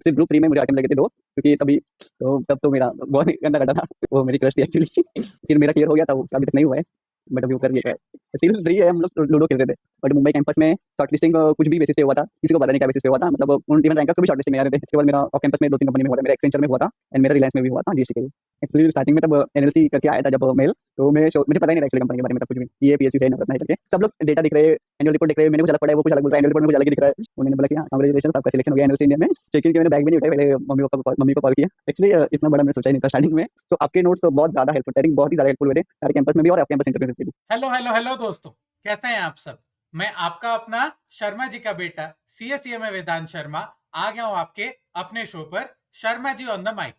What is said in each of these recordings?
सिर्फ ग्रुप 3 में मुझे आइटम लगे थे 2, क्योंकि तब तो मेरा बहुत ही गंदा कटा था। वो मेरी क्रश थी एक्चुअली। फिर मेरा क्लियर हो गया था, वो अभी तक नहीं हुआ है, बट अभी वो कर ओके। दिया है। सीरीज 3 है, हम लोग लूडो खेल रहे थे, बट मुंबई कैंपस में शॉर्टलिस्टिंग कुछ भी बेसिस पे हुआ था, किसी को पता नहीं क्या बेसिस पे हुआ था, मतलब उन इवन रैंकर्स को भी शॉर्टलिस्टिंग में आ रहे थे। उसके बाद मेरा ऑफ कैंपस में 2-3 कंपनी में हुआ था, मेरा एक्सेंचर में हुआ था एंड मेरा रिलायंस में भी हुआ था जीएसटी के लिए। एक्चुअली स्टार्टिंग में तब एनएलसी करके आया था जब मेल, तो मुझे पता ही नहीं था एक्चुअली कंपनी के बारे में तब कुछ भी, ये पीएसयू है नवरत्न है करके। सब लोग डेटा दिख रहे हैं, एनुअल रिपोर्ट दिख रहे हैं, मैंने कुछ अलग पढ़ा है, वो कुछ अलग बोल रहा है, एनुअल रिपोर्ट में कुछ अलग ही दिख रहा है। उन्होंने बोला कि हाँ कांग्रेचुलेशन, आपका सिलेक्शन हो गया एनएलसी इंडिया में। चेकिंग के मैंने बैग भी नहीं उठाया, पहले मम्मी को कॉल किया। एक्चुअली इतना बड़ा मैं सोचा ही नहीं था स्टार्टिंग में। तो आपके नोट्स तो बहुत ज्यादा हेल्पफुल, टेरिंग बहुत ही ज्यादा हेल्पफुल हुए थे सारे कैंपस में भी और ऑफ कैंपस इंटरव्यू में भी। हेलो हेलो हेलो दोस्तों, कैसे हैं आप सब। मैं आपका अपना शर्मा जी का बेटा सीएसईएम वेदांत शर्मा आ गया हूं आपके अपने शो पर Sharma ji on the mic,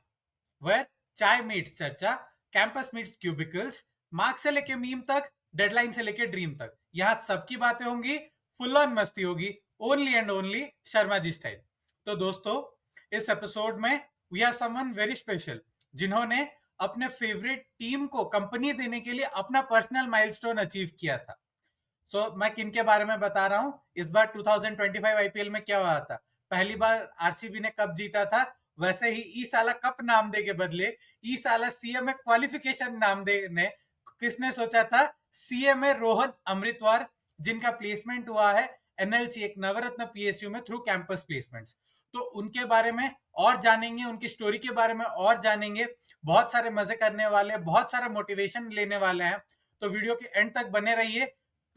where चाय मीट्स चर्चा, कैंपस मीट्स क्यूबिकल्स, मार्क्स से लेके मीम तक, डेडलाइन से लेके ड्रीम तक, यहाँ सबकी बातें होंगी, फुल ऑन मस्ती होगी, only and only Sharma ji style. तो दोस्तों, इस एपिसोड में we have someone very special, जिन्होंने अपने फेवरेट टीम को कंपनी देने के लिए अपना पर्सनल माइलस्टोन अचीव किया था। मैं किन के बारे में बता रहा हूं। इस बार 2025 आईपीएल में क्या हुआ था, पहली बार आरसीबी ने कप जीता था, वैसे ही ई साला कप नाम दे के बदले ई साला सीएमए क्वालिफिकेशन नाम देने किसने सोचा था। सीएमए रोहन अमृतवार, जिनका प्लेसमेंट हुआ है एनएलसी एक नवरत्न पीएसयू में थ्रू कैंपस प्लेसमेंट्स। तो उनके बारे में और जानेंगे, उनकी स्टोरी के बारे में और जानेंगे, बहुत सारे मजे करने वाले, बहुत सारा मोटिवेशन लेने वाले हैं। तो वीडियो के एंड तक बने रहिए।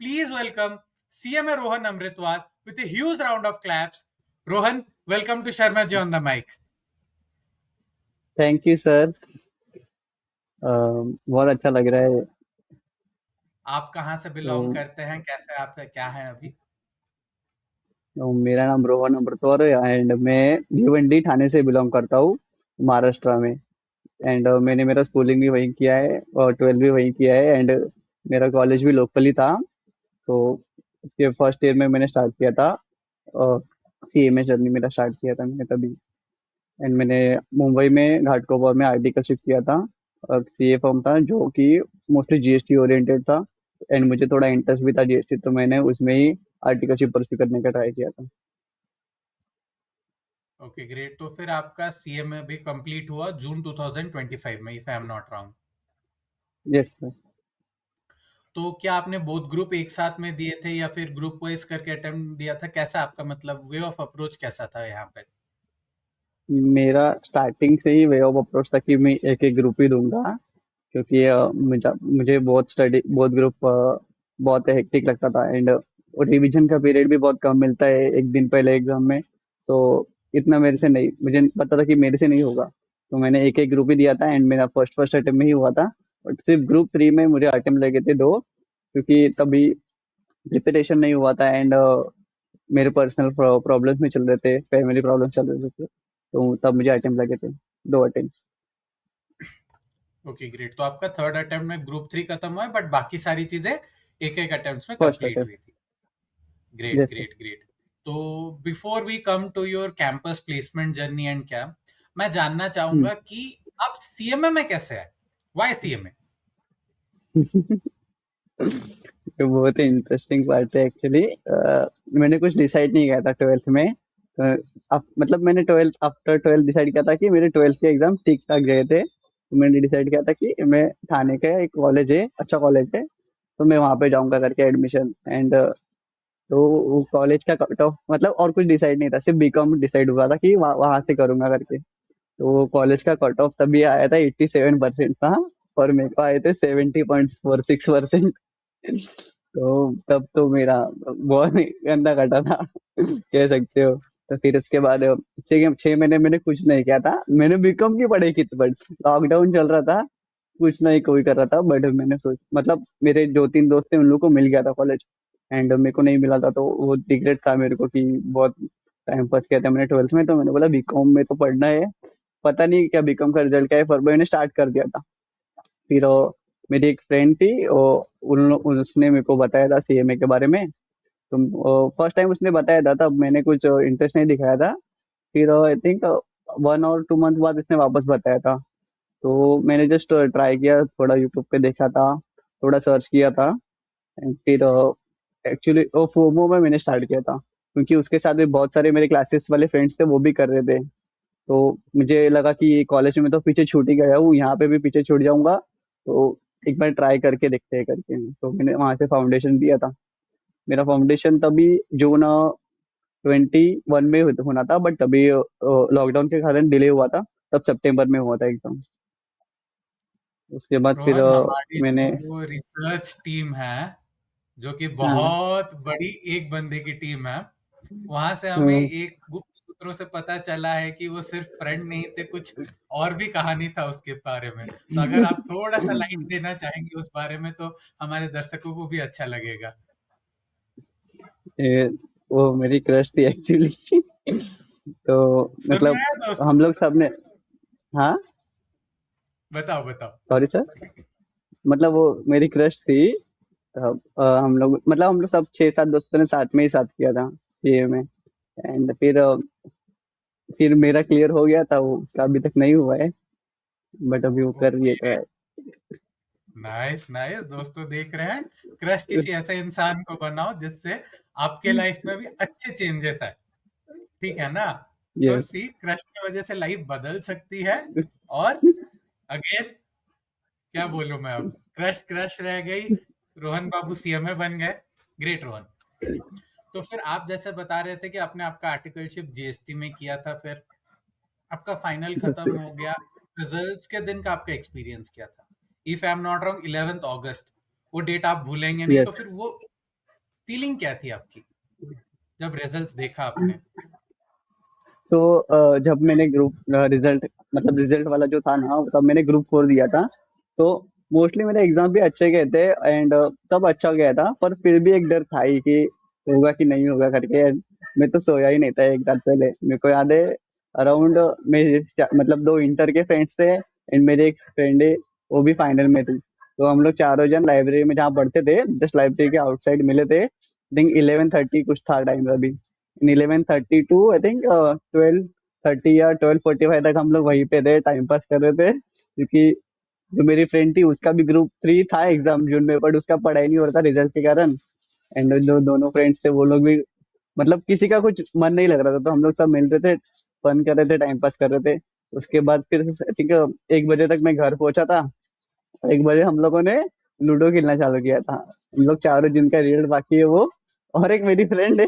Please welcome CMA Rohan Amritwar with a huge round of claps. Rohan, welcome to Sharma ji on the mic. Thank you sir, बहुत अच्छा लग रहा है। आप कहाँ से बिलोंग तो, करते हैं, कैसे आपका क्या है अभी। मेरा नाम रोहन अमृतौर है एंड मैं भिवंडी थाने से बिलोंग करता हूँ, महाराष्ट्र में। एंड मैंने मेरा स्कूलिंग भी वहीं किया है और 12th भी वहीं किया है एंड मेरा कॉलेज भी लोकल ही था। तो उसके फर्स्ट ईयर में मैंने स्टार्ट किया था, सीएमए जर्नी मेरा स्टार्ट किया था मैंने तभी। एंड मैंने मुंबई में घाटकोपर में आईटी का शिफ्ट किया था, और सीए फर्म था जो कि मोस्टली जीएसटी ओरिएंटेड था। एंड मुझे थोड़ा इंटरेस्ट भी था जीएसटी, तो मैंने उसमें ही आर्टिकलशिप परस्यू करने का ट्राई किया था। Okay great. तो फिर आपका सीएमए भी कंप्लीट हुआ जून 2025 में, if I am not wrong. Yes sir. तो क्या आपने बोथ ग्रुप एक साथ में दिए थे या फिर ग्रुप वाइज करके अटेम्प्ट दिया था, कैसा आपका मतलब वे ऑफ अप्रोच कैसा था यहाँ पे। मेरा स्टार्टिंग से ही वे ऑफ अप्रोच था कि मैं एक एक ग्रुप ही दूंगा, क्योंकि मुझे मुझे बहुत ग्रुप बहुत हेक्टिक लगता था एंड रिवीजन का पीरियड भी बहुत कम मिलता है एक दिन पहले एग्जाम में। तो इतना मेरे से नहीं, मुझे पता था कि मेरे से नहीं होगा, तो मैंने एक एक ग्रुप ही दिया था एंड मेरा फर्स्ट अटेम्प्ट में ही हुआ था। बट सिर्फ ग्रुप 3 में मुझे अटेम्प्ट लगे थे 2, क्योंकि तभी प्रिपरेशन नहीं हुआ था एंड मेरे पर्सनल प्रॉब्लम्स में चल रहे थे, फैमिली प्रॉब्लम्स चल रहे थे, तो तब मुझे अटेम्प्ट लगे थे 2 अटेम्प्ट। Okay great. तो आपका थर्ड अटेम्प्ट में ग्रुप 3 खत्म हुआ है, बट बाकी सारी चीजें एक एक अटेम्प्ट में फर्स्ट कंप्लीट हुई अटेम्प्ट। थी। Great yes sir. Great great. तो before we come to your campus placement journey and क्या, मैं जानना चाहूंगा कि आप सीएमए में कैसे आए, वाई सीएमए। तो बहुत ही इंटरेस्टिंग बात है एक्चुअली। मैंने कुछ डिसाइड नहीं किया था 12th में। मतलब मैंने 12th डिसाइड किया था कि मेरे 12th के एग्जाम ठीक ठाक गए थे, तो मैंने डिसाइड किया था कि मैं थाने का एक कॉलेज है, अच्छा कॉलेज है, तो मैं वहाँ पे जाऊंगा करके एडमिशन। एंड तो वो कॉलेज का कट ऑफ मतलब और कुछ डिसाइड नहीं था, सिर्फ बीकॉम डिसाइड हुआ था कि वहाँ से करूंगा करके। तो वो कॉलेज का कट ऑफ तभी आया था 87% था, और मेरे को आए थे 70.46%। तो तब तो मेरा बहुत ही गंदा कटा था, कह सकते हो। तो फिर उसके बाद 6 महीने मैंने कुछ नहीं किया था, मैंने बीकॉम की पढ़ाई की थी, बट लॉकडाउन चल रहा था, कुछ नहीं कोई कर रहा था। बट मैंने सोच मतलब मेरे 2-3 दोस्त थे, उन लोगों को मिल गया था कॉलेज एंड मेरे को नहीं मिला था, तो वो रिग्रेट था मेरे को कि बहुत टाइम पास किया था मैंने 12th में। तो मैंने बोला बीकॉम में तो पढ़ना है, पता नहीं क्या बीकॉम का रिजल्ट क्या है, पर मैंने स्टार्ट कर दिया था। फिर मेरी एक फ्रेंड थी, उसने मेरे को बताया था सीएमए के बारे में। तो फर्स्ट टाइम उसने बताया था, तब मैंने कुछ इंटरेस्ट नहीं दिखाया था। फिर आई थिंक 1 और 2 मंथ बाद इसने वापस बताया था, तो मैंने जस्ट ट्राई किया, थोड़ा यूट्यूब पे देखा था, थोड़ा सर्च किया था। एंड फिर एक्चुअली वो फोमो में मैंने स्टार्ट किया था, क्योंकि उसके साथ भी बहुत सारे मेरे क्लासेस वाले फ्रेंड्स थे, वो भी कर रहे थे। तो मुझे लगा कि कॉलेज में तो पीछे छूट ही गया हूँ, यहाँ पे भी पीछे छूट जाऊंगा, तो एक बार ट्राई करके देखते हैं करके, तो मैंने वहां से फाउंडेशन दिया था। मेरा फाउंडेशन तभी जून 21 में होना था, बट तभी लॉकडाउन के कारण डिले हुआ था, तब सितंबर में हुआ था एग्जाम। उसके बाद फिर रोहन, हमारी मैंने जो रिसर्च टीम है, जो कि हाँ बहुत बड़ी एक बंदे की टीम है, वहां से हमें हाँ, एक गुप्त सूत्रों से पता चला है कि वो सिर्फ फ्रेंड नहीं थे, कुछ और भी कहानी था उसके बारे में। तो अगर आप थोड़ा सा लाइट देना चाहेंगे उस बारे में, तो हमारे दर्शकों को भी अच्छा लगेगा। ये वो मेरी क्रश थी एक्चुअली। तो सुन मतलब रहे हैं दोस्तों? हम लोग सबने, हाँ बताओ बताओ। सॉरी सर, मतलब वो मेरी क्रश थी। हम लोग सब 6-7 दोस्तों ने साथ में ही साथ किया था सीए में। एंड फिर मेरा क्लियर हो गया था, वो उसका अभी तक नहीं हुआ है, बट अभी वो कर रही है ओके, ट्राई। Nice nice. दोस्तों देख रहे हैं, क्रश किसी ऐसे इंसान को बनाओ जिससे आपके लाइफ में भी अच्छे चेंजेस आए। ठीक है ना? तो यस। सी, क्रश की वजह से लाइफ बदल सकती है। और अगेन, क्या बोलूं मैं अब, क्रश क्रश रह गई, रोहन बाबू सीएमए बन गए। ग्रेट रोहन। तो फिर आप जैसे बता रहे थे कि आपने आपका आर्टिकलशिप जीएसटी में किया था, फिर आपका फाइनल यस। खत्म हो गया, रिजल्ट्स के दिन का आपका एक्सपीरियंस क्या था? If I am not wrong, 11 अगस्त, वो डेट आप भूलेंगे नहीं, तो यस। फिर वो फीलिंग क्या थी आपकी जब रिजल्ट्स देखा आपने? तो जब मैंने ग्रुप रिजल्ट, मतलब रिजल्ट वाला जो था ना, तब मैंने ग्रुप 4 दिया था। तो मोस्टली मेरे एग्जाम भी अच्छे गए थे, एंड सब अच्छा गया था, पर फिर भी एक डर था ही कि होगा कि नहीं होगा करके। मैं तो सोया ही नहीं था एक रात पहले, मेरे को याद है। अराउंड मेरे मतलब 2 इंटर के फ्रेंड्स थे, एंड मेरे एक फ्रेंड है, वो भी फाइनल में थी। तो हम लोग चारों जन लाइब्रेरी में जहाँ पढ़ते थे, जस्ट लाइब्रेरी के आउटसाइड मिले थे। थिंक 11:30 कुछ था टाइम अभी। इन 11:30 टू आई थिंक 12:30 या 12:45 तक हम लोग वहीं पे थे, टाइम पास कर रहे थे, क्योंकि जो मेरी फ्रेंड थी उसका भी ग्रुप 3 था एग्जाम जून में, बट उसका पढ़ाई नहीं हो रहा था रिजल्ट के कारण। एंड जो दोनों फ्रेंड्स थे वो लोग भी, मतलब किसी का कुछ मन नहीं लग रहा था, तो हम लोग सब मिल रहे थे, फन कर रहे थे, टाइम पास कर रहे थे। उसके बाद फिर ठीक है, 1 बजे तक मैं घर पहुंचा था। 1 बजे हम लोगों ने लूडो खेलना चालू किया था। हम लोग चारों, जिनका रिजल्ट बाकी है वो, और एक मेरी फ्रेंड है,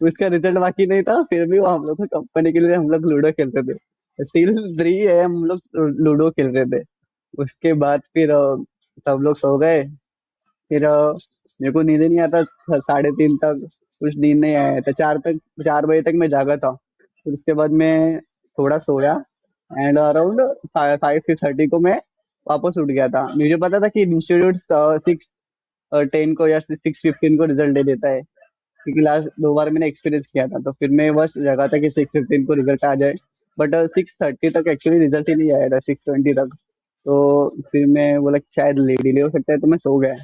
उसका रिजल्ट बाकी नहीं था, फिर भी वो हम लोग को कंपनी के लिए हम लोग लूडो खेलते थे। टिल 3 AM हम लोग लूडो खेल रहे थे। उसके बाद फिर सब लोग सो गए। फिर मेरे को नींद ही नहीं आता था, 3:30 तक कुछ नींद नहीं आया था, 4 बजे तक मैं जागा था। फिर उसके बाद मैं थोड़ा सोया, एंड अराउंड 5:30 को मैं वापस उठ गया था। मुझे पता था कि इंस्टीट्यूट 6:10 को या 6:15 को रिजल्ट दे देता है, क्योंकि लास्ट 2 बार मैंने एक्सपीरियंस किया था। तो फिर मैं बस जगा था कि 6:15 को रिजल्ट आ जाए, बट 6:30 तक एक्चुअली रिजल्ट ही नहीं आया था, 6:20 तक। तो फिर मैं बोला कि शायद डिले हो सकता है, तो मैं सो गया।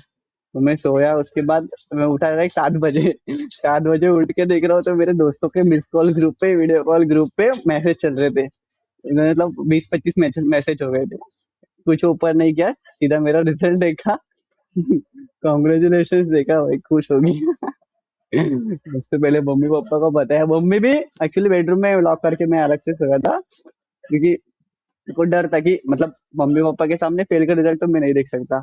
तो मैं सोया, उसके बाद मैं उठा था 7 बजे। 7 बजे उठ के देख रहा हूँ तो मेरे दोस्तों के मिस कॉल ग्रुप पे, वीडियो कॉल ग्रुप पे मैसेज चल रहे थे। मतलब 20-25 मैसेज हो गए थे। कुछ ऊपर नहीं किया, सीधा मेरा रिजल्ट देखा। कॉन्ग्रेचुलेशन देखा भाई, खुश हो गई। सबसे पहले मम्मी पापा को बताया, मम्मी भी एक्चुअली बेडरूम में लॉक करके मैं अलग से सोया था, क्योंकि मेरे को डर था कि मतलब मम्मी पापा के सामने फेल का रिजल्ट तो मैं नहीं देख सकता।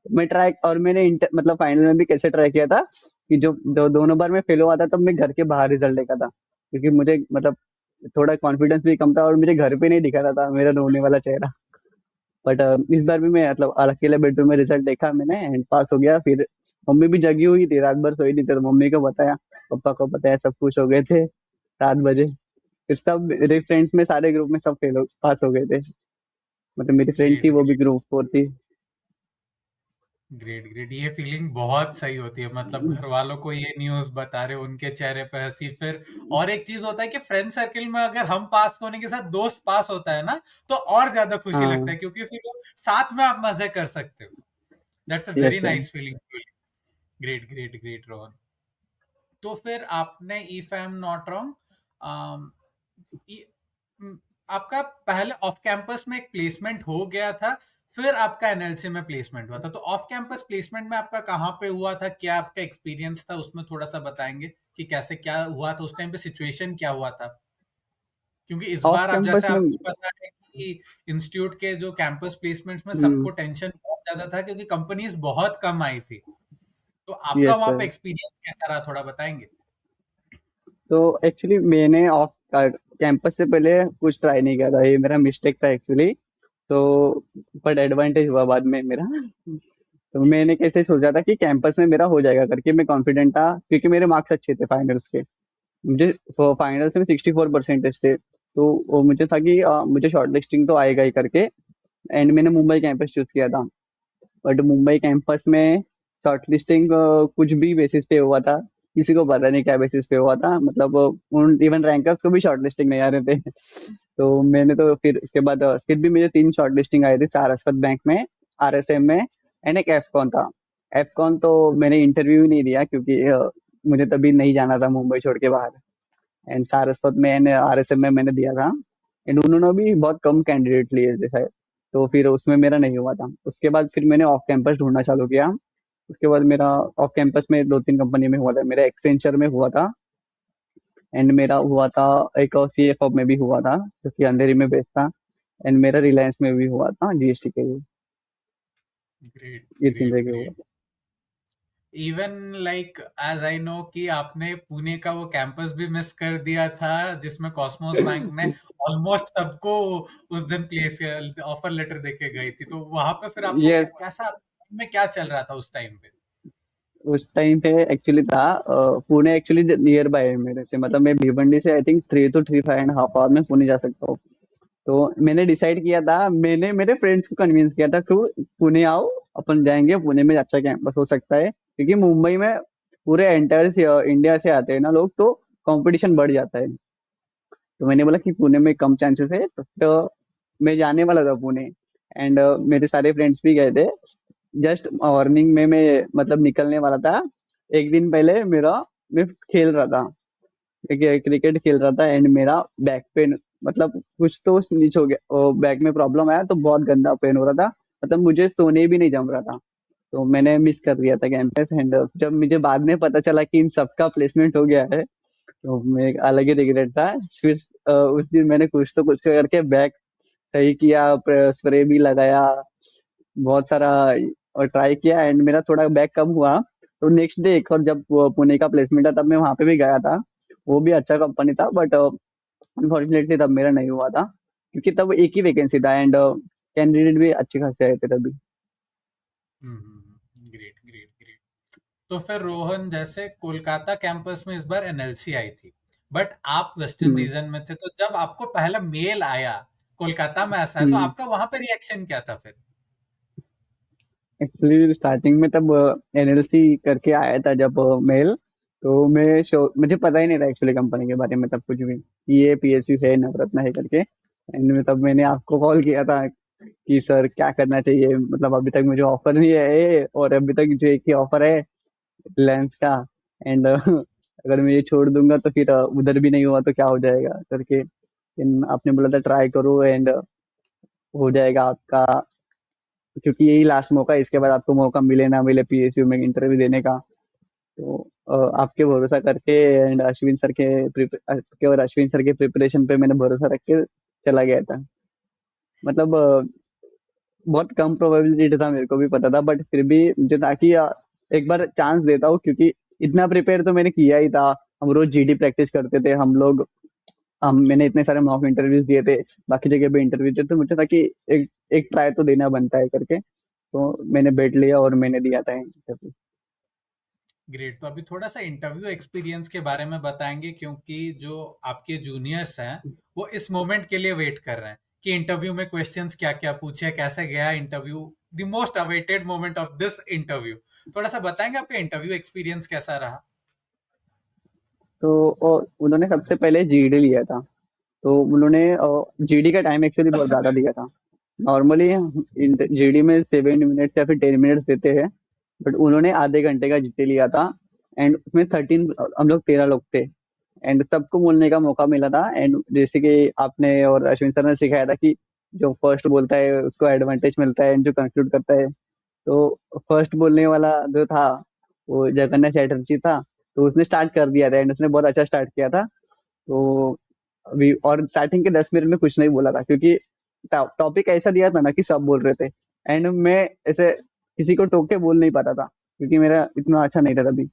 मैं ट्राई, और मैंने मतलब फाइनल में भी कैसे ट्राई किया था कि जो दोनों बार मैं फेल हुआ था, तब मैं घर के बाहर रिजल्ट देखा था, क्योंकि मुझे मतलब थोड़ा कॉन्फिडेंस भी कम था, और मुझे घर पे नहीं दिखा रहा था मेरा रोने वाला चेहरा। बट इस बार भी मैं मतलब अकेले बेडरूम में रिजल्ट देखा मैंने, एंड पास हो गया। फिर मम्मी भी जगी हुई थी, रात भर सोई थी, तो मम्मी को बताया, पापा को बताया, सब खुश हो गए थे 7 बजे। फिर सब मेरे फ्रेंड्स में, सारे ग्रुप में सब पास हो गए थे। मतलब मेरी फ्रेंड थी, ग्रेट वो भी ग्रुप 4 थी। Great great. ये फीलिंग बहुत सही होती है, मतलब घर वालों को ये न्यूज बता रहे हो, उनके चेहरे पे हंसी। फिर और एक चीज होता है कि फ्रेंड सर्किल में अगर हम पास होने के साथ दोस्त पास होता है ना, तो और ज्यादा खुशी लगता हाँ। है, क्योंकि फिर वो साथ में आप मजे कर सकते हो। That's a yes very sir. Nice feeling. Great great great Rohan. तो फिर आपने, if I am not wrong, आपका पहले ऑफ कैंपस में एक प्लेसमेंट हो गया था, फिर आपका एनएलसी में प्लेसमेंट हुआ था। तो ऑफ कैंपस प्लेसमेंट में आपका कहाँ पे हुआ था, क्या आपका एक्सपीरियंस था उसमें, थोड़ा सा बताएंगे कि कैसे क्या हुआ था उस टाइम पे, सिचुएशन क्या हुआ था? क्योंकि इस ऑफ बार आप कैंपस जैसे में। आपको पता है कि इंस्टीट्यूट के जो कैंपस प्लेसमेंट्स में हम्म। सबको टेंशन बहुत ज्यादा था क्योंकि कंपनीज बहुत कम आई थी। तो आपका यस वहां पे सर। एक्सपीरियंस कैसा रहा, थोड़ा बताएंगे? तो एक्चुअली मैंने ऑफ कैंपस से पहले कुछ ट्राई नहीं किया था, ये मेरा मिस्टेक था एक्चुअली। तो बट एडवांटेज हुआ बाद में मेरा। तो मैंने कैसे सोचा था कि कैंपस में मेरा हो जाएगा करके, मैं कॉन्फिडेंट था क्योंकि मेरे मार्क्स अच्छे थे फाइनल्स के। मुझे फाइनल्स में 64% थे। तो वो मुझे था कि मुझे शॉर्ट लिस्टिंग तो आएगा ही करके। एंड मैंने मुंबई कैंपस चूज किया था। बट मुंबई कैंपस में शॉर्ट लिस्टिंग कुछ भी बेसिस पे हुआ था। किसी को पता नहीं क्या बेसिस पे हुआ था, मतलब उन इवन रैंकर्स को भी शॉर्ट लिस्टिंग नहीं आ रहे थे। तो मैंने तो फिर उसके बाद फिर भी मुझे 3 शॉर्ट लिस्टिंग आई थी, सारस्वत बैंक में, आरएसएम में, एंड एक एफकॉन था। एफकॉन तो मैंने इंटरव्यू ही नहीं दिया क्योंकि मुझे तभी नहीं जाना था मुंबई छोड़ के बाहर। एंड सारस्वत में एंड आरएसएम में मैंने दिया था। एंड उन्होंने भी बहुत कम कैंडिडेट लिए थे शायद। तो फिर उसमें मेरा नहीं हुआ था। उसके बाद फिर मैंने ऑफ कैंपस ढूंढना चालू किया। उसके बाद मेरा ऑफ कैंपस में 2-3 कंपनी में हुआ था, मेरा एक्सेंचर में हुआ था। एंड मेरा हुआ था एक सीएफओ में भी हुआ था, जो कि अंधेरी में बेस्ड था। एंड मेरा रिलायंस में भी हुआ था जीएसटी के लिए। ग्रेट, ये 3 ग्रेट, जगह हुआ ग्रेट। था। Even like as I know कि आपने पुणे का वो कैंपस भी मिस कर दिया था जिसमें कॉस्मोस बैंक ने ऑलमोस्ट सबको उस दिन प्लेस ऑफर लेटर देके गई थी, तो वहां पे फिर आपको ये कैसा में क्या चल रहा था उस टाइम पे? उस टाइम पे एक्चुअली था पुणे एक्चुअली नियर बाय है मेरे से, मतलब मैं भिवंडी से आई थिंक 3 to 3.5 आवर में पुणे जा सकता हूँ। तो मैंने डिसाइड किया था, मैंने मेरे फ्रेंड्स को कन्विंस किया था, तू पुणे आओ, अपन जाएंगे पुणे में, अच्छा कैंपस हो सकता है क्योंकि मुंबई में पूरे एंटायर इंडिया से आते हैं ना लोग, तो कंपटीशन बढ़ जाता है। तो मैंने बोला कि पुणे में कम चांसेस है, तो मैं जाने वाला था पुणे। एंड मेरे सारे फ्रेंड्स भी गए थे। जस्ट मॉर्निंग में मैं मतलब निकलने वाला था, एक दिन पहले मैं खेल रहा था, क्रिकेट खेल रहा था, एंड मेरा बैक पेन, मतलब कुछ तो नीचे हो गया, बैक में प्रॉब्लम आया तो बहुत गंदा पेन हो रहा था। मतलब मुझे सोने भी नहीं जम रहा था। तो मैंने मिस कर दिया था कैंपस। एंड जब मुझे बाद में पता चला कि इन सबका प्लेसमेंट हो गया है, तो मैं एक अलग ही रिग्रेट था। फिर उस दिन मैंने कुछ तो कुछ करके बैक सही किया, स्प्रे भी लगाया, बहुत सारा और ट्राई किया, एंड मेरा थोड़ा बैक कम हुआ। तो नेक्स्ट डे एक और जब वो पुणे का प्लेसमेंट था, तब मैं वहां पे भी गया था। वो भी अच्छा कंपनी था, बट अनफॉर्चुनेटली तब मेरा नहीं हुआ था क्योंकि तब एक ही वैकेंसी था, एंड कैंडिडेट भी अच्छे खासे आए थे तभी। Great, great, great. तो फिर रोहन, जैसे कोलकाता कैंपस में इस बार एनएलसी आई थी, बट आप वेस्टर्न हम्म। रीजन में थे, तो जब आपको पहला मेल आया कोलकाता में ऐसा है, तो हम्म। आपका वहां पे रिएक्शन क्या था फिर? एक्चुअली स्टार्टिंग में तब एनएलसी करके आया था जब मेल, तो मुझे पता ही नहीं था एक्चुअली कंपनी के बारे में तब कुछ भी, कि ये पीएसयू है, नवरत्न है करके। एंड में तब मैंने आपको कॉल किया था कि सर क्या करना चाहिए, मतलब अभी तक मुझे ऑफर नहीं है, और अभी तक जो एक ही ऑफर है लेंस का। एंड अगर मैं ये छोड़ दूंगा तो फिर उधर भी नहीं हुआ तो क्या हो जाएगा करके। लेकिन आपने बोला था ट्राई करो, एंड हो जाएगा आपका, क्योंकि यही लास्ट मौका है, इसके बाद आपको मौका मिले ना मिले पीएसयू में इंटरव्यू देने का। तो आपके भरोसा करके एंड आपके और अश्विन सर के प्रिपरेशन पे मैंने भरोसा रख के चला गया था। मतलब बहुत कम प्रोबेबिलिटी था, मेरे को भी पता था, बट फिर भी मुझे था कि एक बार चांस देता हूँ, क्योंकि इतना प्रिपेयर तो मैंने किया ही था। हम रोज जीडी प्रैक्टिस करते थे हम लोग। मैंने इतने सारे मॉक इंटरव्यूज दिए थे, बाकी जगह पे इंटरव्यू दिए, तो मुझे था कि एक एक ट्राई तो देना बनता है करके। तो मैंने बैठ लिया और मैंने दिया था इंटरव्यू। ग्रेट। तो अभी थोड़ा सा इंटरव्यू एक्सपीरियंस के बारे में बताएंगे, क्योंकि जो आपके जूनियर्स हैं वो इस मोमेंट के लिए वेट कर रहे हैं कि इंटरव्यू में क्वेश्चंस क्या क्या पूछे, कैसे गया interview, the most awaited moment of this interview. थोड़ा सा बताएंगे आपका इंटरव्यू एक्सपीरियंस कैसा रहा? तो उन्होंने सबसे पहले जीडी लिया था। तो उन्होंने जीडी का टाइम एक्चुअली बहुत ज्यादा दिया था। नॉर्मली जीडी में 7 मिनट्स या फिर 10 मिनट्स देते हैं, बट उन्होंने आधे घंटे का जीडी लिया था। एंड उसमें 13 हम लोग 13 लोग थे। एंड सबको बोलने का मौका मिला था। एंड जैसे कि आपने और अश्विन सर ने सिखाया था कि जो फर्स्ट बोलता है उसको एडवांटेज मिलता है, एंड जो कंक्लूड करता है। तो फर्स्ट बोलने वाला जो था वो जगन्नाथ चैटर्जी था। तो उसने स्टार्ट कर दिया था, एंड उसने बहुत अच्छा स्टार्ट किया था। तो अभी और स्टार्टिंग के 10 मिनट में कुछ नहीं बोला था क्योंकि टॉपिक ऐसा दिया था ना कि सब बोल रहे थे एंड मैं ऐसे किसी को टोक के बोल नहीं पाता था क्योंकि मेरा इतना अच्छा नहीं था तभी।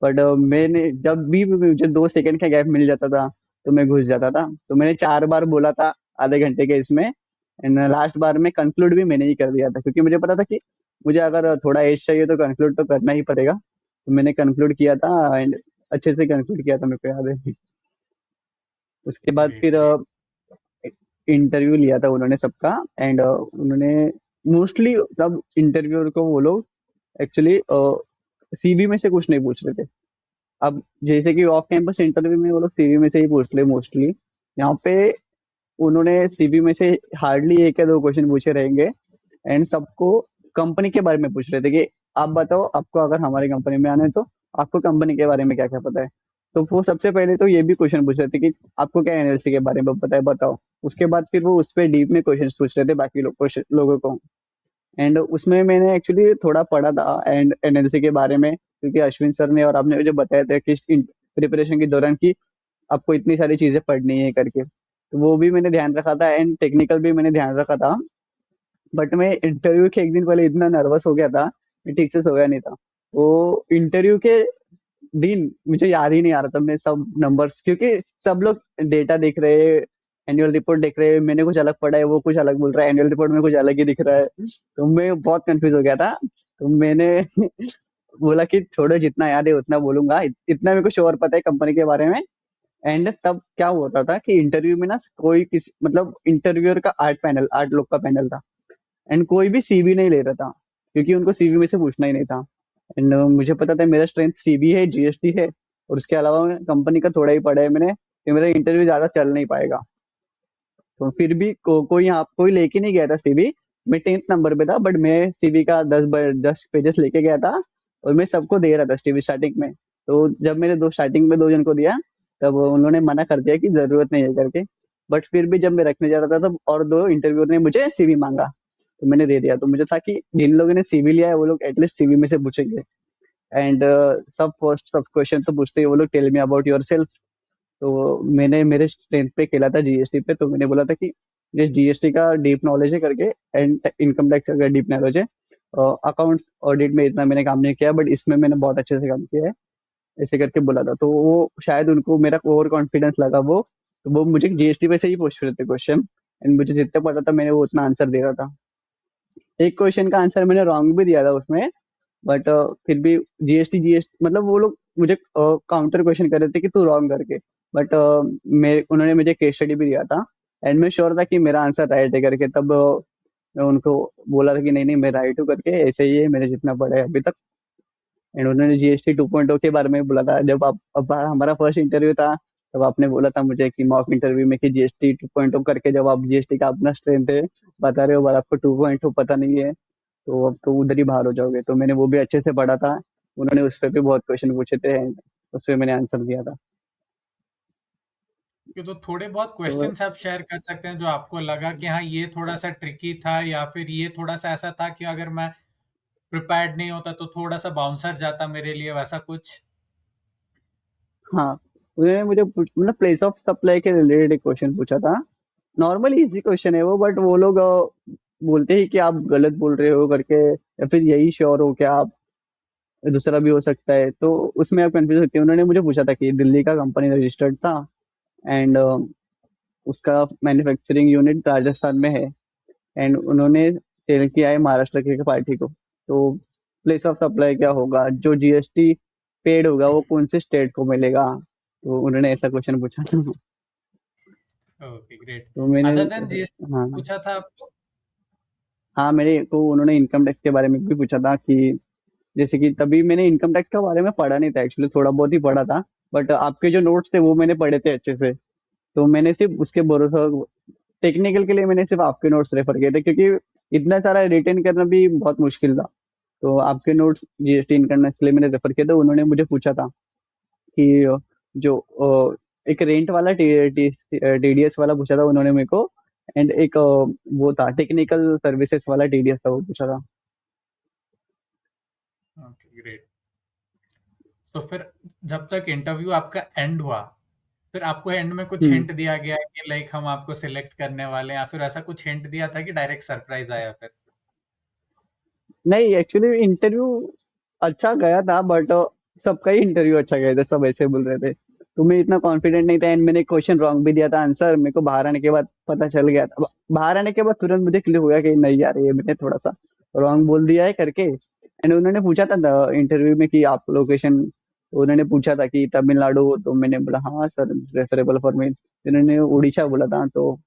बट मैंने जब भी मुझे 2 सेकंड का गैप मिल जाता था तो मैं घुस जाता था। तो मैंने 4 बार बोला था आधे घंटे के इसमें एंड लास्ट बार में कंक्लूड भी मैंने ही कर दिया था क्योंकि मुझे पता था कि मुझे अगर थोड़ा एज चाहिए तो कंक्लूड तो करना ही पड़ेगा। तो मैंने कंक्लूड किया था एंड अच्छे से कंक्लूड किया था मेरे को याद है। उसके बाद ग्रेट फिर ग्रेट। इंटरव्यू लिया था उन्होंने सबका एंड उन्होंने मोस्टली सब इंटरव्यूअर को वो लोग एक्चुअली सीवी में से कुछ नहीं पूछ रहे थे। अब जैसे कि ऑफ कैंपस इंटरव्यू में वो लोग सीवी में से ही पूछ ले मोस्टली। यहाँ पे उन्होंने सीवी में से हार्डली एक या दो क्वेश्चन पूछे रहेंगे एंड सबको कंपनी के बारे में पूछ रहे थे कि आप बताओ आपको अगर हमारी कंपनी में आना है तो आपको कंपनी के बारे में क्या क्या पता है। तो वो सबसे पहले तो ये भी क्वेश्चन पूछ रहे थे कि आपको क्या एनएलसी के बारे में पता है बताओ। उसके बाद फिर वो उस पर डीप में क्वेश्चन पूछ रहे थे बाकी लोगों को। एंड उसमें मैंने एक्चुअली थोड़ा पढ़ा था एंड एनएलसी के बारे में क्योंकि अश्विन सर ने और आपने मुझे बताया था कि प्रिपरेशन के दौरान कि आपको इतनी सारी चीजें पढ़नी है करके। तो वो भी मैंने ध्यान रखा था एंड टेक्निकल भी मैंने ध्यान रखा था। बट मैं इंटरव्यू के एक दिन पहले इतना नर्वस हो गया था मैं ठीक से सोया नहीं था। वो इंटरव्यू के दिन मुझे याद ही नहीं आ रहा था मैं सब नंबर्स क्योंकि सब लोग डेटा देख रहे हैं एनुअल रिपोर्ट देख रहे हैं मैंने कुछ अलग पढ़ा है वो कुछ अलग बोल रहा है एनुअल रिपोर्ट में कुछ अलग ही दिख रहा है। तो मैं बहुत कंफ्यूज हो गया था। तो मैंने बोला कि छोड़ो जितना याद है उतना बोलूंगा इतना मेरे को श्योर पता है कंपनी के बारे में। एंड तब क्या होता था कि इंटरव्यू में ना कोई किसी मतलब इंटरव्यूअर का 8 लोग का पैनल था एंड कोई भी सीवी नहीं ले रहा था क्योंकि उनको सीवी में से पूछना ही नहीं था। एंड मुझे पता था मेरा स्ट्रेंथ सीबी है जीएसटी है और उसके अलावा कंपनी का थोड़ा ही पढ़ा है मैंने कि मेरा इंटरव्यू ज्यादा चल नहीं पाएगा। तो फिर भी कोई यहाँ कोई लेके नहीं गया था सीवी। मैं 10th नंबर पे था बट मैं सीवी का 10 पेजेस लेके गया था और मैं सबको दे रहा था सीवी स्टार्टिंग में। तो जब मैंने दो स्टार्टिंग में 2 जन को दिया तब उन्होंने मना कर दिया कि जरूरत नहीं है करके। बट फिर भी जब मैं रखने जा रहा था तब और 2 इंटरव्यूअर ने मुझे सीवी मांगा तो मैंने दे दिया। तो मुझे था कि जिन लोगों ने सीवी लिया है वो लोग एटलीस्ट सीवी में से पूछेंगे। एंड सब फर्स्ट सब क्वेश्चन तो पूछते ही वो लोग tell me about yourself. तो मैंने मेरे स्ट्रेंथ पे खेला था जीएसटी पे तो मैंने बोला था कि मुझे जीएसटी का डीप नॉलेज है करके एंड इनकम टैक्स का डीप नॉलेज है। अकाउंट्स ऑडिट में इतना मैंने काम नहीं किया बट इसमें मैंने बहुत अच्छे से काम किया है ऐसे करके बोला था। तो वो शायद उनको मेरा ओवर कॉन्फिडेंस लगा वो। तो वो मुझे जीएसटी पे से ही पूछ रहे थे क्वेश्चन एंड मुझे जितना पता था मैंने वो उतना आंसर दे रहा था। एक क्वेश्चन का आंसर मैंने रॉन्ग भी दिया था उसमें बट फिर भी जीएसटी मतलब वो लोग मुझे काउंटर क्वेश्चन कर रहे थे कि तू रॉन्ग करके। बट मैं उन्होंने मुझे केस स्टडी भी दिया था एंड मैं श्योर था कि मेरा आंसर राइट है करके। तब मैं उनको बोला था कि नहीं नहीं मैं राइट हूँ करके ऐसे ही है मैंने जितना पढ़ा है अभी तक। एंड उन्होंने जीएसटी 2.0 के बारे में बोला था जब आप अब हमारा फर्स्ट इंटरव्यू था तब आपने बोला था मुझे कि मॉक इंटरव्यू में कि जीएसटी 2.0 करके जब आप जीएसटी का अपना स्ट्रेंथ है बता रहे हो पर आपको 2.0 पता नहीं है तो अब तो उधर ही बाहर हो जाओगे। तो मैंने वो भी अच्छे से पढ़ा था। उन्होंने उस पर भी बहुत क्वेश्चन पूछे थे and उस पर मैंने आंसर दिया था। ये तो थोड़े बहुत तो क्वेश्चंस आप शेयर कर सकते हैं जो आपको लगा कि हाँ ये थोड़ा सा ट्रिकी था या फिर ये थोड़ा सा ऐसा था कि अगर मैं प्रिपेयर्ड नहीं होता तो थोड़ा सा बाउंसर जाता मेरे लिए, वैसा कुछ? हाँ उन्होंने मुझे मतलब प्लेस ऑफ सप्लाई के रिलेटेड एक क्वेश्चन पूछा था। नॉर्मली इजी क्वेश्चन है वो बट वो लोग बोलते ही कि आप गलत बोल रहे हो करके या फिर यही श्योर हो क्या आप दूसरा भी हो सकता है। तो उसमें आप कंफ्यूज होते हैं। उन्होंने मुझे पूछा था कि दिल्ली का कंपनी रजिस्टर्ड था एंड उसका मैन्युफैक्चरिंग यूनिट राजस्थान में है एंड उन्होंने सेल किया है महाराष्ट्र की पार्टी को। तो प्लेस ऑफ सप्लाई क्या होगा जो जीएसटी पेड होगा वो कौन से स्टेट को मिलेगा। तो उन्होंने ऐसा क्वेश्चन पूछा था। Okay great. तो मैंने अदर देन जीएसटी हाँ पूछा था आपको? हाँ मेरे को उन्होंने इनकम टैक्स के बारे में भी पूछा था कि जैसे कि तभी मैंने इनकम टैक्स के बारे में पढ़ा नहीं था एक्चुअली थोड़ा बहुत ही पढ़ा था। बट आपके जो नोट्स थे वो मैंने पढ़े थे अच्छे से। तो मैंने सिर्फ उसके भरोसा टेक्निकल के लिए मैंने सिर्फ आपके नोट्स रेफर किए थे क्योंकि इतना सारा रिटेन करना भी बहुत मुश्किल था। तो आपके नोट्स जीएसटी इनकम टैक्स के लिए मैंने रेफर किया था। उन्होंने मुझे पूछा था कि जो एक रेंट वाला टीडीएस वाला पूछा था उन्होंने मेरे को एंड एक वो था टेक्निकल सर्विसेज वाला टीडीएस था वो पूछा था। Okay great. तो फिर जब तक इंटरव्यू आपका एंड हुआ फिर आपको एंड में कुछ हम्म। हिंट दिया गया कि लाइक हम आपको सिलेक्ट करने वाले हैं, या फिर ऐसा कुछ हिंट दिया था कि डायरेक्ट सरप्राइज आया फिर? नहीं, एक्चुअली इंटरव्यू अच्छा गया था, बट सबका ही इंटरव्यू अच्छा गया था, सब ऐसे बोल रहे थे। तो मैं इतना कॉन्फिडेंट नहीं था, एंड मैंने क्वेश्चन रॉन्ग भी दिया था आंसर, मेरे को बाहर आने के बाद पता चल गया था। बाहर आने के बाद तुरंत मुझे क्लियर हो गया कि नहीं यार, ये मैंने थोड़ा सा रॉन्ग बोल दिया है करके। एंड उन्होंने पूछा था इंटरव्यू में कि आप लोकेशन, उन्होंने पूछा था कि तमिलनाडु, तो मैंने बोला हाँ सर, प्रेफरेबल फॉर मी। उन्होंने उड़ीसा बोला था, तो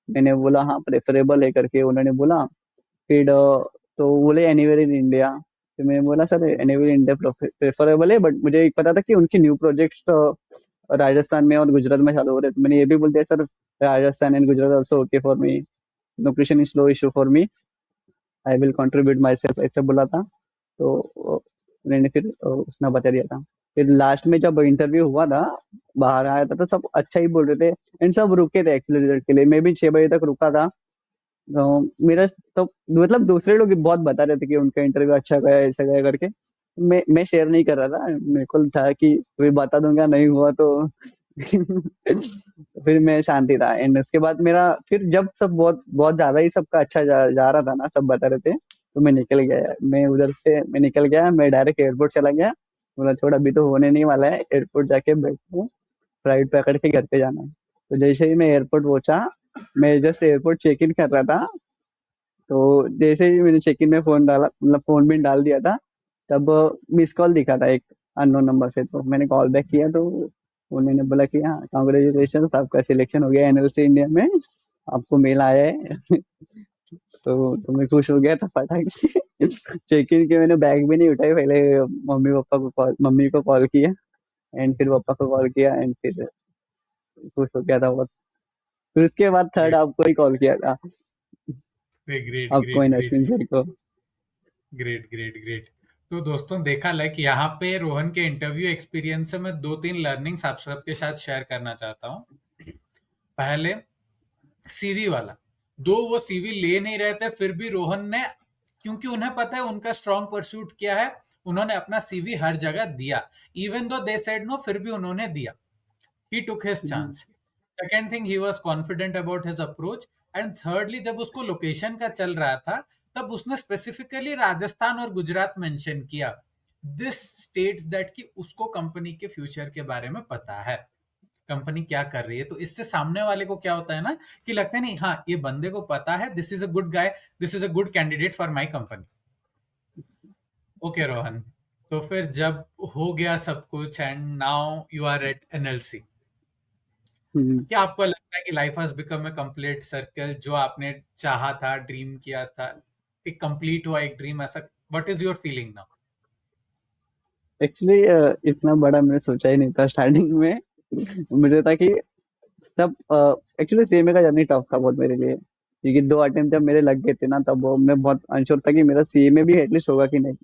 मैंने बोला हाँ प्रेफरेबल है करके उन्होंने बोला। फिर तो बोले एनीवेयर इन इंडिया। तो मैंने बोला sir anywhere in India preferable है, बट मुझे एक पता था कि उनके न्यू प्रोजेक्ट्स राजस्थान में और गुजरात में चालू हो रहे, तो मैंने ये भी बोल दिया sir Rajasthan and Gujarat also okay for me, location is no issue for me, I will contribute myself, ऐसे बोला था। तो मैंने फिर उसने बता दिया था। फिर लास्ट में जब इंटरव्यू हुआ था, बाहर आया था, तो सब अच्छा ही बोल रहे थे, एंड सब रुके थे एक्चुअली रिजल्ट के लिए। मैं भी 6 बजे तक रुका था। मेरा तो मतलब दूसरे लोग बहुत बता रहे थे कि उनका इंटरव्यू अच्छा गया, ऐसा गया करके। मैं शेयर नहीं कर रहा था, मेरे को था कि कोई बता दूंगा, नहीं हुआ तो फिर मैं शांति था। एंड उसके बाद मेरा फिर जब सब बहुत बहुत ज्यादा ही सबका अच्छा जा रहा था ना, सब बता रहे थे, तो मैं निकल गया। मैं उधर से मैं निकल गया, मैं डायरेक्ट एयरपोर्ट चला गया। बोला छोड़, अभी तो होने नहीं वाला है, एयरपोर्ट जाके बैठूं, फ्लाइट पकड़ के घर पे जाना है। तो जैसे ही मैं एयरपोर्ट पहुंचा, मैं जस्ट एयरपोर्ट चेक इन कर रहा था, तो जैसे ही मैंने चेक इन में फोन डाला, मतलब फोन भी डाल दिया था, तब मिस कॉल दिखा था एक अननोन नंबर से। तो मैंने कॉल बैक किया, तो उन्होंने बोला कि हाँ कांग्रेचुलेशन, आपका सिलेक्शन हो गया एनएलसी इंडिया में, आपको मेल आया है। तो मैं खुश हो गया था फटाक से। चेक इन के मैंने बैग भी नहीं उठाई, पहले मम्मी को कॉल किया, एंड फिर पापा को कॉल किया, एंड फिर खुश हो गया था बहुत। फिर उसके बाद थर्ड ग्रेट, आपको ही कॉल किया था, ग्रेट, आपको ग्रेट, इन ग्रेट, अश्विन सर को। Great, great, great. तो दोस्तों देखा, लाइक यहाँ पे रोहन के इंटरव्यू एक्सपीरियंस से मैं 2-3 लर्निंग्स आप सबके साथ शेयर करना चाहता हूँ। पहले, सीवी वाला। दो वो सीवी ले नहीं रहे थे, फिर भी रोहन ने, क्योंकि उन्हें पता है उनका स्ट्रॉन्ग परस्यूट क्या है, उन्होंने अपना सीवी हर जगह दिया। Even though they said no, फिर भी उन्होंने दिया। He took his hmm. Chance. Second thing, he was confident about his approach. And thirdly, जब उसको लोकेशन का चल रहा था, तब उसने स्पेसिफिकली राजस्थान और गुजरात मेंशन किया। दिस स्टेट्स दैट कि उसको कंपनी के फ्यूचर के बारे में पता है, कंपनी क्या कर रही है। तो इससे सामने वाले को क्या होता है ना, कि लगता है नहीं, हाँ ये बंदे को पता है, this is a good guy, this is a good candidate for my company. Okay Rohan, तो फिर जब हो गया सब कुछ and now you are at NLC, hmm. क्या आपको लगता है कि life has become a complete circle? जो आपने चाहा था, ड्रीम किया था, एक कंप्लीट हुआ एक ड्रीम ऐसा? What is your feeling now? Actually इतना बड़ा मैंने सोचा ही नहीं था स्टार्टिंग में। मुझे था कि सब, एक्चुअली सीएमए का जर्नी टफ था बहुत मेरे लिए, क्योंकि 2 अटेम्प्ट जब मेरे लग गए थे ना, तब मैं बहुत अनश्योर था कि मेरा सीएमए भी एटलीस्ट होगा कि नहीं।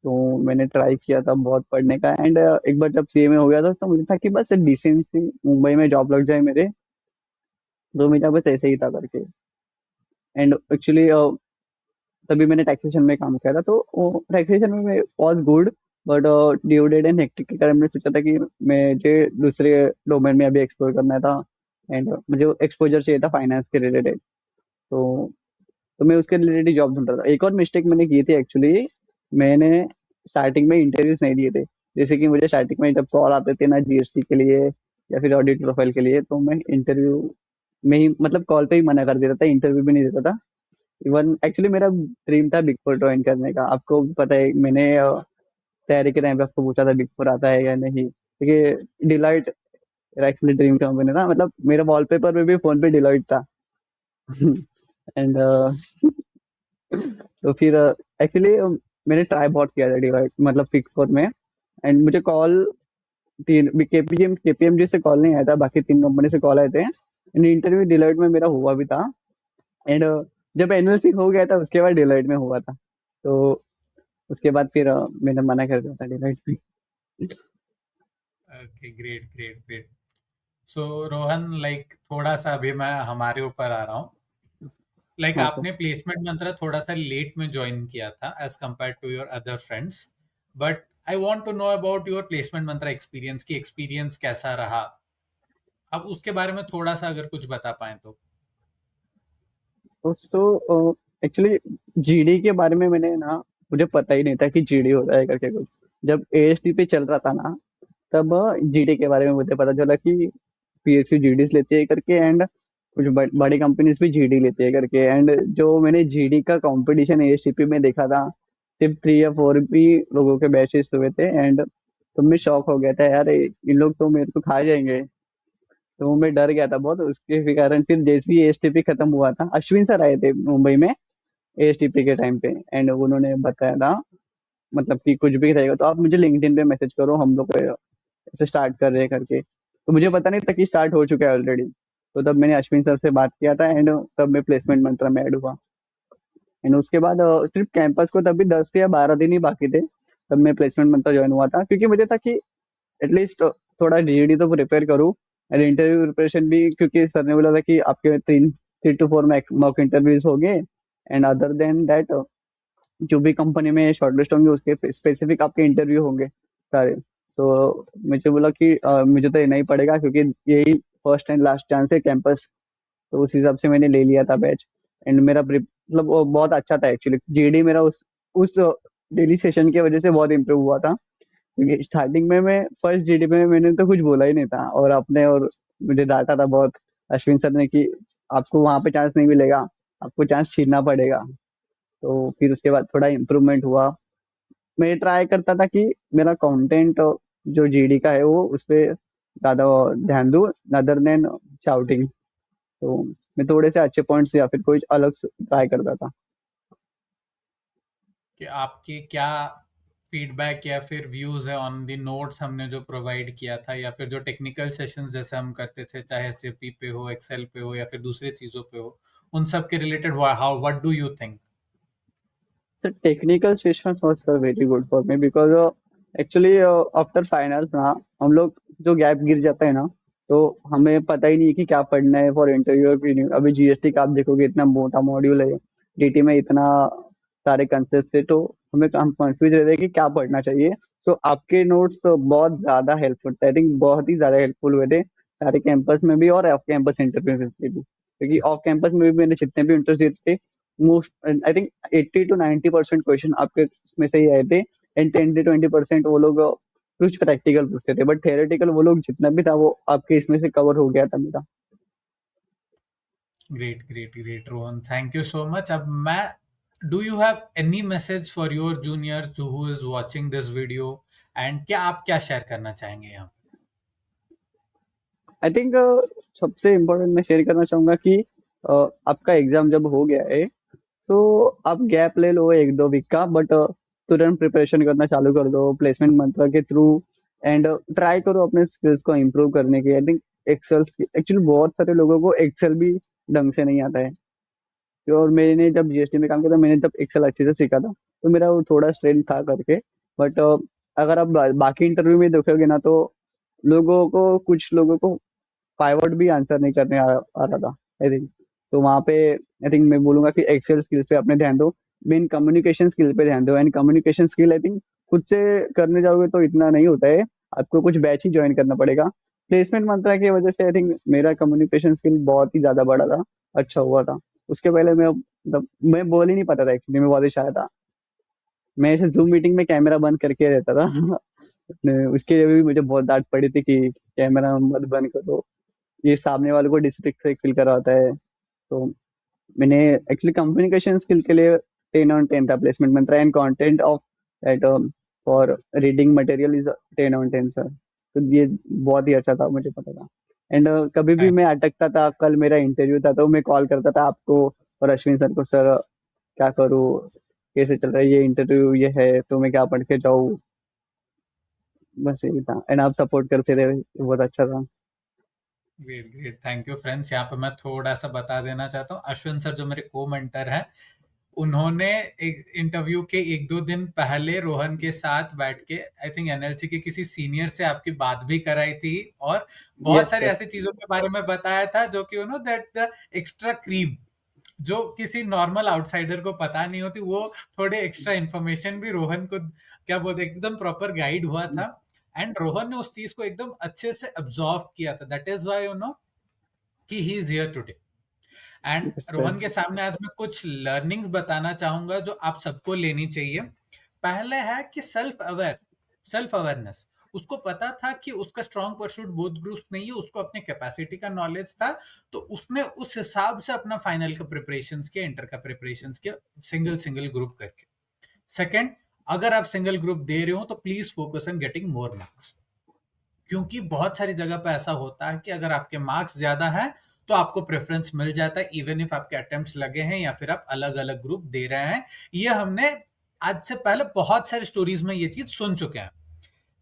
तो मैंने ट्राई किया था बहुत पढ़ने का, एंड एक बार जब सीएमए हो गया था, तो मुझे था कि बस डिसेंट सी मुंबई में जॉब लग जाए मेरे, तो मेरा बस ऐसे ही था करके। एंड एक्चुअली तभी मैंने टैक्सेशन में काम किया था, तो टैक्सेशन में was good, but due date and hectic के कारण मैंने सोचा था कि मुझे दूसरे डोमेन में अभी एक्सप्लोर करना था, एंड मुझे एक्सपोजर चाहिए था फाइनेंस के रिलेटेड। तो मैं उसके रिलेटेड ही जॉब ढूंढ रहा था। एक और मिस्टेक मैंने की थी एक्चुअली, मैंने स्टार्टिंग में इंटरव्यूज नहीं दिए थे। जैसे कि मुझे स्टार्टिंग में जब कॉल आते थे ना जीएसटी के लिए या फिर ऑडिट प्रोफाइल के लिए, तो मैं इंटरव्यू में ही, मतलब कॉल पे ही मना कर देता था, इंटरव्यू भी नहीं देता था। इवन एक्चुअली मेरा ड्रीम था बिग फोर ज्वाइन करने का, आपको पता है मैंने तैयारी के टाइम पे आपको पूछा था बिग फोर आता है या नहीं, क्योंकि डिलॉइट मेरा एक्चुअली ड्रीम कंपनी था, मतलब मेरा वॉलपेपर में भी फोन पे डिलॉइट था। एंड तो फिर एक्चुअली मैंने ट्राई बहुत किया था डिलॉइट, मतलब बिग फोर में। एंड मुझे कॉल तीन केपीएमजी से कॉल नहीं आया था, बाकी 3 कंपनी से कॉल आए थे, एंड इंटरव्यू डिलॉइट में मेरा हुआ भी था। एंड जब एनएलसी हो गया था, उसके बाद डिलॉइट में हुआ था। तो उसके बाद फिर मैंने मना कर दिया था डिलाइट में। Okay, great, great, great. So Rohan, like थोड़ा सा अभी मैं हमारे ऊपर आ रहा हूँ। लाइक हाँ सर। आपने प्लेसमेंट मंत्रा थोड़ा सा लेट में ज्वाइन किया था as compare to your other friends, but I want to know about your placement mantra experience, की एक्सपीरियंस कैसा रहा? अब उसके बारे में थोड़ा सा अगर कुछ बता पाए तो। दोस्तों एक्चुअली जीडी के बारे में मैंने ना, मुझे पता ही नहीं था कि जीडी होता है करके कुछ। जब एएसटी पे चल रहा था ना, तब जीडी के बारे में मुझे पता चला कि पीएसयू जीडीज लेती है करके, एंड कुछ बड़ी कंपनीज भी जीडी लेती है करके। एंड जो मैंने जीडी का कंपटीशन एएसटीपी में देखा था, सिर्फ 3 या 4 भी लोगों के बैचेस हुए थे, एंड तो मैं शॉक हो गया था यार, इन लोग तो मेरे को खा जाएंगे। तो मैं डर गया था बहुत उसके भी कारण। फिर जैसे ही एएसटीपी खत्म हुआ था, अश्विन सर आए थे मुंबई में एएसटीपी के टाइम पे, एंड उन्होंने बताया था मतलब कि कुछ भी रहेगा तो आप मुझे लिंक्डइन पे मैसेज करो, हम लोग ऐसे स्टार्ट कर रहे हैं करके। तो मुझे पता नहीं था कि स्टार्ट हो चुका है ऑलरेडी। तो तब मैंने अश्विन सर से बात किया था, एंड तब मैं प्लेसमेंट मंत्रा में ऐड हुआ। एंड उसके बाद सिर्फ कैंपस को तब भी 10 या 12 दिन ही बाकी थे, तब मैं प्लेसमेंट मंत्रा ज्वाइन हुआ था, क्योंकि मुझे था कि एटलीस्ट थोड़ा डीडी तो प्रिपेयर करूँ, एंड इंटरव्यू प्रिपरेशन भी, क्योंकि सर ने बोला था कि आपके 3 to 4 मॉक इंटरव्यूज हो गए, एंड अदर देन दैट जो भी कंपनी में शॉर्टलिस्ट होंगे उसके स्पेसिफिक आपके इंटरव्यू होंगे सारे। तो मुझे बोला कि मुझे तो लेना ही पड़ेगा, क्योंकि यही फर्स्ट एंड लास्ट चांस है कैंपस। तो उस हिसाब से मैंने ले लिया था बैच। एंड मेरा मतलब वो बहुत अच्छा था एक्चुअली, जीडी मेरा उस डेली सेशन की वजह से बहुत इंप्रूव हुआ था। क्योंकि स्टार्टिंग में मैं फर्स्ट जीडी में मैंने तो कुछ बोला ही नहीं था, और मुझे डांटा था बहुत अश्विन सर ने कि आपको वहां पे चांस नहीं मिलेगा, आपको चांस छीनना पड़ेगा। तो फिर उसके बाद थोड़ा इम्प्रूवमेंट हुआ। मैं ट्राई करता था कि मेरा कंटेंट जो जीडी का है वो उस पे ज्यादा ध्यान दूं, अदर देन शाउटिंग। तो मैं थोड़े से अच्छे पॉइंट्स या फिर कोई अलग ट्राई करता था। कि आपके क्या फीडबैक या फिर व्यूज है ऑन द नोट्स हमने जो प्रोवाइड किया था, या फिर जो टेक्निकल सेशंस जैसे हम करते थे, चाहे एसएपी पे हो, एक्सेल पे हो, या फिर दूसरे चीजों पे हो, उन सब के related how what do you think? The technical session was very good for me because actually after finals ना, हम लोग जो गैप गिर जाता है ना, तो हमें पता ही नहीं है कि क्या पढ़ना है फॉर इंटरव्यू और प्रीव्यू। अभी जीएसटी का आप देखोगे, इतना मोटा मॉड्यूल है, डीटी में इतना सारे कंसेप्ट है, तो हम कंफ्यूज रहते हैं कि क्या पढ़ना चाहिए। तो आपके नोट्स तो बहुत ज्यादा हेल्पफुल, आई थिंक बहुत ही ज्यादा हेल्पफुल हुए थे सारे कैंपस में भी और ऑफ कैंपस इंटरव्यू में भी, क्योंकि ऑफ कैंपस में भी मैंने जितने भी इंटरव्यू दिए थे, most I think 80 to 90% question आपके इसमें से ही आए थे। एंड 10 to 20% वो लोग कुछ प्रैक्टिकल पूछते थे, बट थियोरेटिकल वो लोग जितना भी था वो आपके इसमें से कवर हो गया था मेरा। Great great great Rohan, thank you so much. अब मैं, do you have any message for your juniors who is watching this video, and क्या आप क्या शेयर करना चाहेंगे यहाँ पे? आई थिंक सबसे इम्पोर्टेंट मैं शेयर करना चाहूंगा कि आपका एग्जाम जब हो गया है, तो आप गैप ले लो 1-2 वीक का, बट तुरंत प्रिपरेशन करना चालू कर दो प्लेसमेंट मंत्र के थ्रू। एंड ट्राई करो अपने स्किल्स को इम्प्रूव करने की। आई थिंक एक्सेल, एक्चुअली बहुत सारे लोगों को एक्सेल भी ढंग से नहीं आता है। और मैंने जब जीएसटी में काम किया था, मैंने जब एक्सेल अच्छे से सीखा था, तो मेरा वो थोड़ा स्ट्रेंथ था करके। बट अगर आप बाकी इंटरव्यू में देखोगे ना, तो कुछ लोगों को पाइवट भी आंसर नहीं करने आ रहा था आई थिंक। तो वहां पे आई थिंक मैं बोलूंगा कि एक्सेल स्किल्स पे अपने ध्यान दो, मेन कम्युनिकेशन स्किल पे ध्यान दो। And communication skill I think खुद से करने जाओगे तो इतना नहीं होता है, आपको कुछ बैच ही ज्वाइन करना पड़ेगा। प्लेसमेंट मंत्रा की वजह से आई थिंक मेरा कम्युनिकेशन स्किल बहुत ही ज्यादा बढ़ा था, अच्छा हुआ था। उसके पहले मैं बोल ही नहीं पाता था एक्चुअली, मैं बहुत ही शाय था। मैं ऐसे जूम मीटिंग में कैमरा बंद करके रहता था उसके लिए भी मुझे बहुत डांट पड़ी थी कि कैमरा मत बंद करो, ये सामने वाले को डिसरिस्पेक्ट फील कराता है। तो मैंने एक्चुअली कम्युनिकेशन स्किल के लिए 10 on 10 था placement mantra. And content of that for reading material is 10 on 10 sir. तो ये बहुत ही अच्छा था, मुझे पता था। एंड कभी भी मैं अटकता था, कल मेरा इंटरव्यू था, तो मैं कॉल करता था आपको और अश्विन सर को, सर क्या करूँ, कैसे चल रहा है ये इंटरव्यू, ये है तो मैं क्या पढ़ के जाऊँ। बस यही था, एंड आप सपोर्ट करते रहे, बहुत अच्छा था। Great great, thank you friends. यहाँ पे मैं थोड़ा सा बता देना चाहता हूँ, अश्विन सर जो मेरे को मेंटर हैं, उन्होंने एक इंटरव्यू के 1-2 दिन पहले रोहन के साथ बैठ के आई थिंक एनएलसी के किसी सीनियर से आपकी बात भी कराई थी, और बहुत यस सारे यस। ऐसी चीजों के बारे में बताया था जो कि दैट द एक्स्ट्रा क्रीम जो किसी नॉर्मल आउटसाइडर को पता नहीं होती, वो थोड़े एक्स्ट्रा इन्फॉर्मेशन भी रोहन को क्या बोलते एकदम प्रॉपर गाइड हुआ था। एंड रोहन ने उस चीज को एकदम अच्छे से अब्सॉर्व किया था. दैट इज वाई कि he is here today. And yes sir. Rohan के सामने आज मैं कुछ लर्निंग्स बताना चाहूंगा जो आप सबको लेनी चाहिए. पहले है कि सेल्फ अवेयरनेस. उसको पता था कि उसका स्ट्रॉन्ग परसूट बोथ ग्रुप्स नहीं है, उसको अपने कैपेसिटी का नॉलेज था. तो उसने उस हिसाब से अपना फाइनल का प्रिपरेशंस किया, इंटर का प्रिपरेशंस किया, सिंगल सिंगल ग्रुप करके. सेकंड, अगर आप सिंगल ग्रुप दे रहे हो तो please focus on getting more marks. क्योंकि बहुत सारी जगह पे ऐसा होता है कि अगर आपके मार्क्स ज्यादा हैं तो आपको प्रेफरेंस मिल जाता है इवन इफ आपके अटेम्प्ट्स लगे हैं या फिर आप अलग अलग ग्रुप दे रहे हैं. ये हमने आज से पहले बहुत सारी स्टोरीज में ये चीज सुन चुके हैं.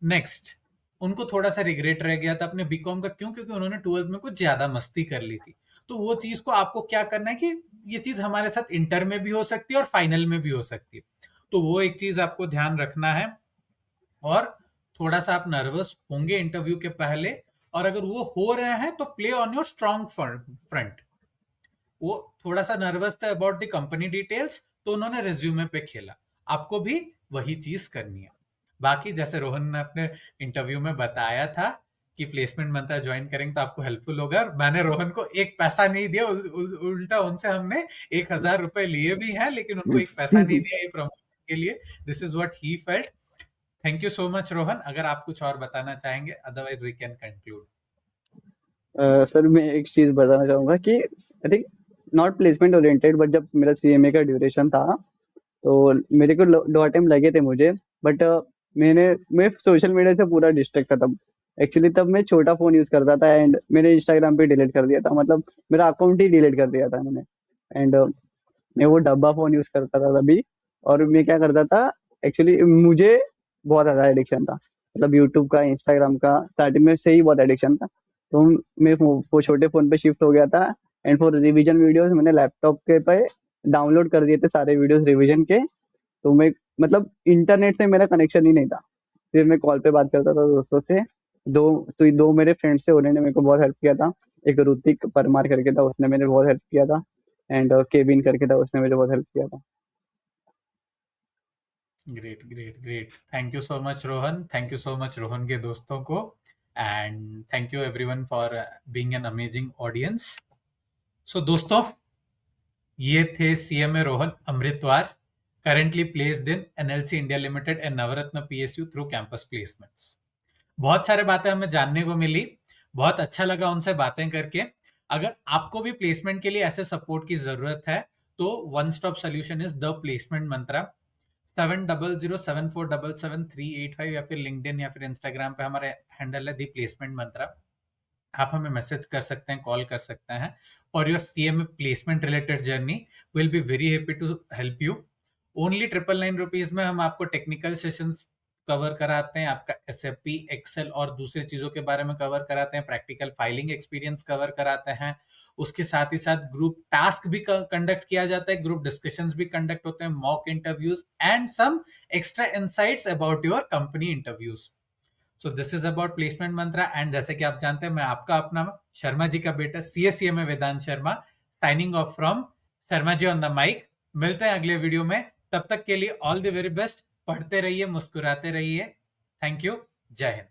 नेक्स्ट, उनको थोड़ा सा रिग्रेट रह गया था अपने बीकॉम का. क्यों? क्योंकि उन्होंने ट्वेल्थ में कुछ ज्यादा मस्ती कर ली थी. तो वो चीज को आपको क्या करना है कि ये चीज हमारे साथ इंटर में भी हो सकती है और फाइनल में भी हो सकती है. तो वो एक चीज आपको ध्यान रखना है. और थोड़ा सा आप नर्वस होंगे इंटरव्यू के पहले, और अगर वो हो रहे हैं तो play on your strong front. वो थोड़ा सा नर्वस थे अबाउट द कंपनी डिटेल्स, तो उन्होंने रिज्यूमे पे खेला. आपको भी वही चीज करनी है. बाकी जैसे रोहन ने अपने इंटरव्यू में बताया था कि प्लेसमेंट मंत्रा ज्वाइन करेंगे तो आपको हेल्पफुल होगा. और मैंने रोहन को एक पैसा नहीं दिया, उल्टा उनसे हमने 1,000 रुपए लिए भी हैं, लेकिन उनको एक पैसा नहीं दिया ये प्रमोशन के लिए. This is what he felt. Thank you so much Rohan. अगर आप कुछ और बताना चाहेंगे, otherwise we can conclude. Sir मैं एक चीज बताना चाहूंगा कि I think not placement oriented, but जब मेरा सीएमए का ड्यूरेशन था तो मेरे को 2 अटेम्प्ट लगे थे मुझे. बट मैं सोशल मीडिया से पूरा डिस्ट्रैक्ट था तब. एक्चुअली तब मैं छोटा फोन यूज करता था एंड मैंने इंस्टाग्राम पे डिलीट कर दिया था. मतलब मेरा अकाउंट ही डिलीट कर दिया था मैंने. एंड मैं वो डब्बा फोन यूज करता था तभी. और मैं क्या करता था, एक्चुअली मुझे बहुत ज्यादा एडिक्शन था. मतलब यूट्यूब का, इंस्टाग्राम का स्टार्टिंग में से ही बहुत एडिक्शन था. तो मैं वो छोटे फोन पे शिफ्ट हो गया था. एंड फॉर रिवीजन वीडियोस मैंने लैपटॉप के पे डाउनलोड कर दिए थे सारे वीडियोस रिवीजन के. तो मैं, मतलब इंटरनेट से मेरा कनेक्शन ही नहीं था. फिर मैं कॉल पे बात करता था दोस्तों से. दो मेरे फ्रेंड्स से, उन्होंने मेरे को बहुत हेल्प किया था. एक ऋतिक परमार करके था, उसने मेरे बहुत हेल्प किया था. एंड केविन करके था, उसने मेरे बहुत हेल्प किया था. Great great great. Thank you so much Rohan. Thank you so much Rohan के दोस्तों को. And thank you everyone for being an amazing audience. So दोस्तों, ये थे CMA Rohan Amritwar, currently placed in NLC India limited and Navratna PSU through campus placements. बहुत सारे बातें हमें जानने को मिली. बहुत अच्छा लगा उनसे बातें करके. अगर आपको भी प्लेसमेंट के लिए ऐसे सपोर्ट की जरूरत है तो one stop solution is the placement Mantra. 7007477385 या फिर लिंक्डइन या फिर इंस्टाग्राम पे हमारे हैंडल है दी प्लेसमेंट मंत्रा. आप हमें मैसेज कर सकते हैं, कॉल कर सकते हैं. For your CMA placement related journey will be very happy to help you. Only 999 में हम आपको टेक्निकल सेशंस कवर कराते हैं, आपका एसएपी, एक्सेल और दूसरी चीजों के बारे में कवर कराते हैं, प्रैक्टिकल फाइलिंग एक्सपीरियंस कवर कराते हैं. उसके साथ ही साथ ग्रुप टास्क भी कंडक्ट किया जाता है, ग्रुप डिस्कशंस भी कंडक्ट होते हैं, mock interviews and some extra insights about your company interviews. So this is about placement mantra. And जैसे कि आप जानते हैं, मैं आपका अपना शर्मा जी का बेटा सीएससीए में Vedant Sharma, signing off from Sharma ji on the mic. मिलते हैं अगले वीडियो में. तब तक के लिए ऑल द वेरी बेस्ट. पढ़ते रहिए, मुस्कुराते रहिए. Thank you. जय हिंद.